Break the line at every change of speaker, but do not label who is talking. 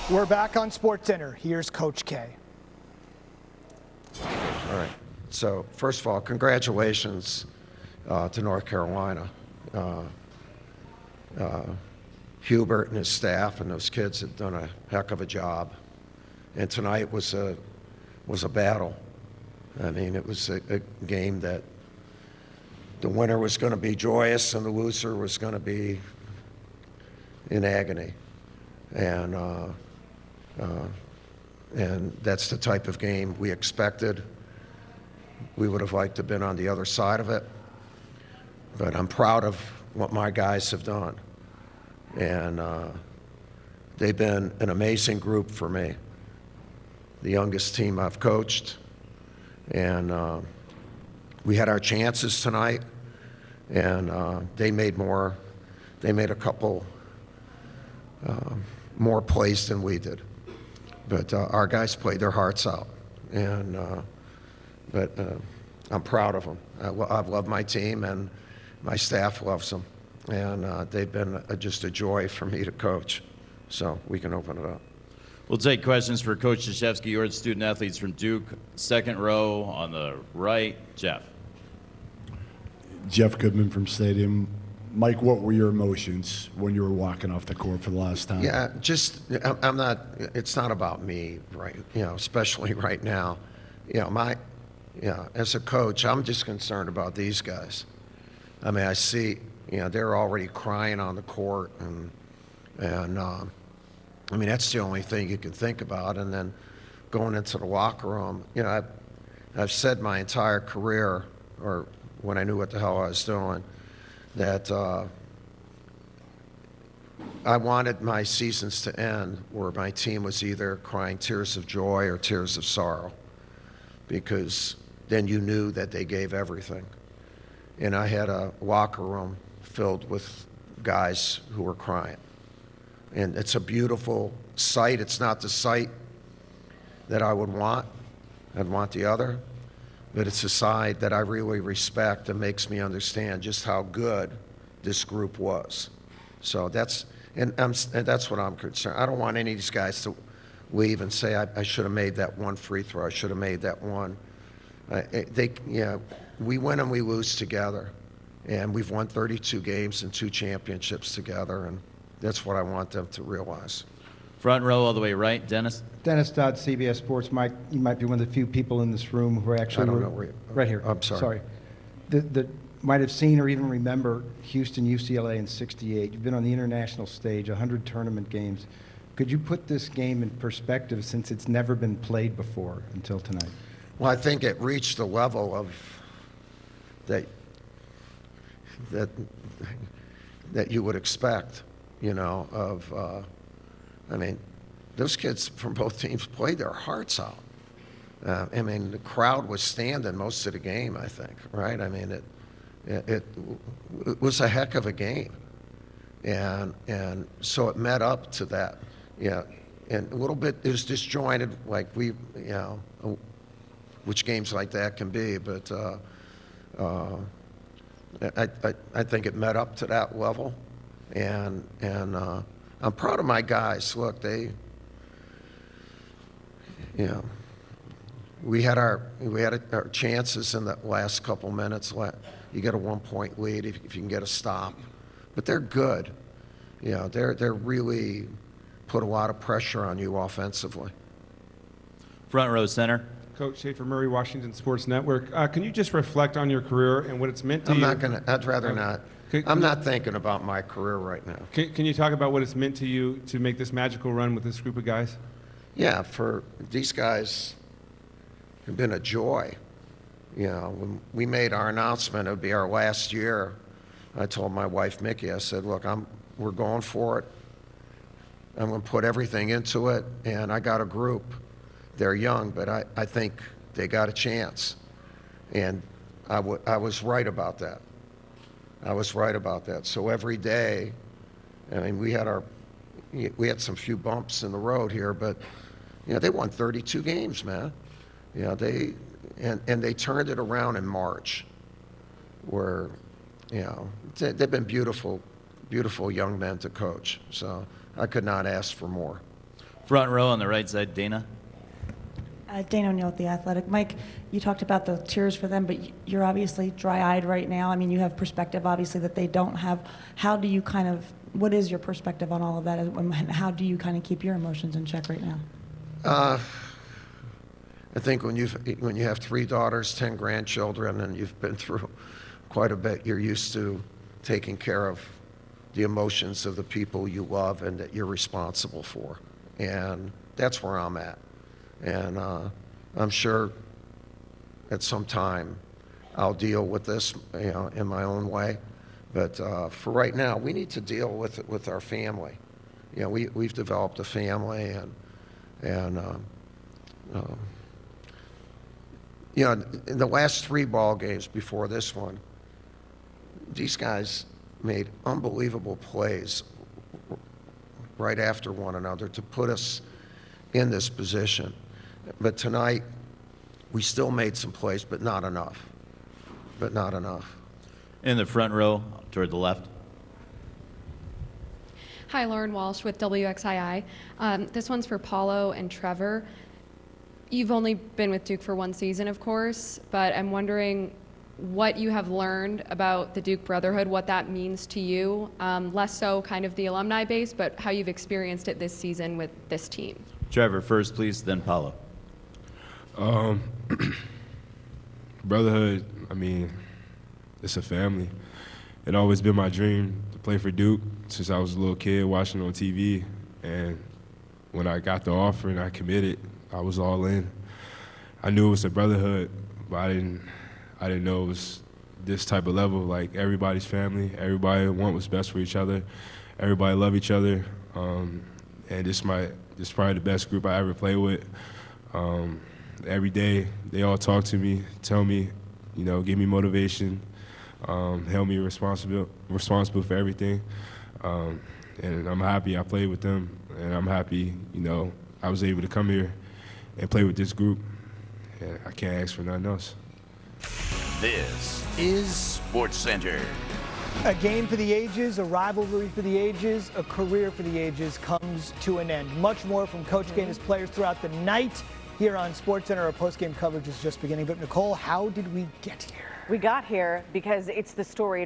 We're back on SportsCenter. Here's Coach K.
All right. So first of all, congratulations to North Carolina. Hubert and his staff and those kids have done a heck of a job. And tonight was a battle. I mean, it was a game that the winner was going to be joyous and the loser was going to be in agony. And that's the type of game we expected. We would have liked to have been on the other side of it. But I'm proud of what my guys have done. And they've been an amazing group for me. The youngest team I've coached. And we had our chances tonight. And they made a couple more plays than we did. But our guys played their hearts out. And but I'm proud of them. I've loved my team, and my staff loves them. And they've been just a joy for me to coach. So we can open it up.
We'll take questions for Coach Krzyzewski, your student athletes from Duke. Second row on the right, Jeff.
Jeff Goodman from Stadium. Mike, what were your emotions when you were walking off the court for the last time?
Yeah, I'm not, it's not about me, right? Especially right now. As a coach, I'm just concerned about these guys. I mean, I see, they're already crying on the court, and I mean, that's the only thing you can think about. And then going into the locker room, I've said my entire career, or when I knew what the hell I was doing, that I wanted my seasons to end where my team was either crying tears of joy or tears of sorrow, because then you knew that they gave everything. And I had a locker room filled with guys who were crying. And it's a beautiful sight. It's not the sight that I would want. I'd want the other. But it's a side that I really respect and makes me understand just how good this group was. So that's what I'm concerned. I don't want any of these guys to leave and say, I should have made that one free throw. I should have made that one. We win and we lose together. And we've won 32 games and 2 championships together. And that's what I want them to realize.
Front row all the way right, Dennis.
Dennis Dodd, CBS Sports. Mike, you might be one of the few people in this room who actually
I don't know where
right here.
I'm sorry.
That might have seen or even remember Houston, UCLA in '68. You've been on the international stage, 100 tournament games. Could you put this game in perspective, since it's never been played before until tonight?
Well, I think it reached the level of that you would expect, I mean, those kids from both teams played their hearts out. I mean, the crowd was standing most of the game, I think, right? I mean, it was a heck of a game. And so it met up to that, and a little bit, it was disjointed, like which games like that can be, but I think it met up to that level, and I'm proud of my guys. Look, we had our chances in the last couple minutes. You get a 1-point lead if you can get a stop, but they're good. They're really put a lot of pressure on you offensively.
Front row center.
Coach Schaefer Murray, Washington Sports Network. Can you just reflect on your career and what it's meant to you?
I'd rather not. I'm not thinking about my career right now.
Can you talk about what it's meant to you to make this magical run with this group of guys?
Yeah, for these guys, have been a joy. When we made our announcement, it would be our last year. I told my wife, Mickey, I said, look, we're going for it. I'm going to put everything into it, and I got a group. They're young, but I think they got a chance. And I was right about that. I was right about that. So every day, I mean, we had some few bumps in the road here, but they won 32 games, man. They turned it around in March, where they've been beautiful young men to coach. So I could not ask for more.
Front row on the right side, Dana.
Dana O'Neill with The Athletic. Mike, you talked about the tears for them, but you're obviously dry-eyed right now. I mean, you have perspective, obviously, that they don't have. How do you what is your perspective on all of that, and how do you kind of keep your emotions in check right now?
I think when you have 3 daughters, 10 grandchildren, and you've been through quite a bit, you're used to taking care of the emotions of the people you love and that you're responsible for. And that's where I'm at. And I'm sure at some time I'll deal with this, in my own way. But for right now, we need to deal with it with our family. We've developed a family, and in the last 3 ball games before this one, these guys made unbelievable plays right after one another to put us in this position. But tonight, we still made some plays, but not enough.
In the front row, toward the left.
Hi, Lauren Walsh with WXII. This one's for Paulo and Trevor. You've only been with Duke for 1 season, of course, but I'm wondering what you have learned about the Duke Brotherhood, what that means to you, less so kind of the alumni base, but how you've experienced it this season with this team.
Trevor first, please, then Paulo.
Brotherhood, I mean, it's a family. It always been my dream to play for Duke since I was a little kid watching on TV. And when I got the offer and I committed, I was all in. I knew it was a brotherhood, but I didn't know it was this type of level. Like, everybody's family, everybody want what's best for each other, everybody love each other, and this is probably the best group I ever played with. Every day, they all talk to me, tell me, give me motivation, held me responsible for everything, and I'm happy I played with them, and I'm happy, I was able to come here and play with this group, and I can't ask for nothing else.
This is SportsCenter.
A game for the ages, a rivalry for the ages, a career for the ages comes to an end. Much more from Coach K and his players throughout the night here on SportsCenter. Our post-game coverage is just beginning. But Nicole, how did we get here?
We got here because it's the story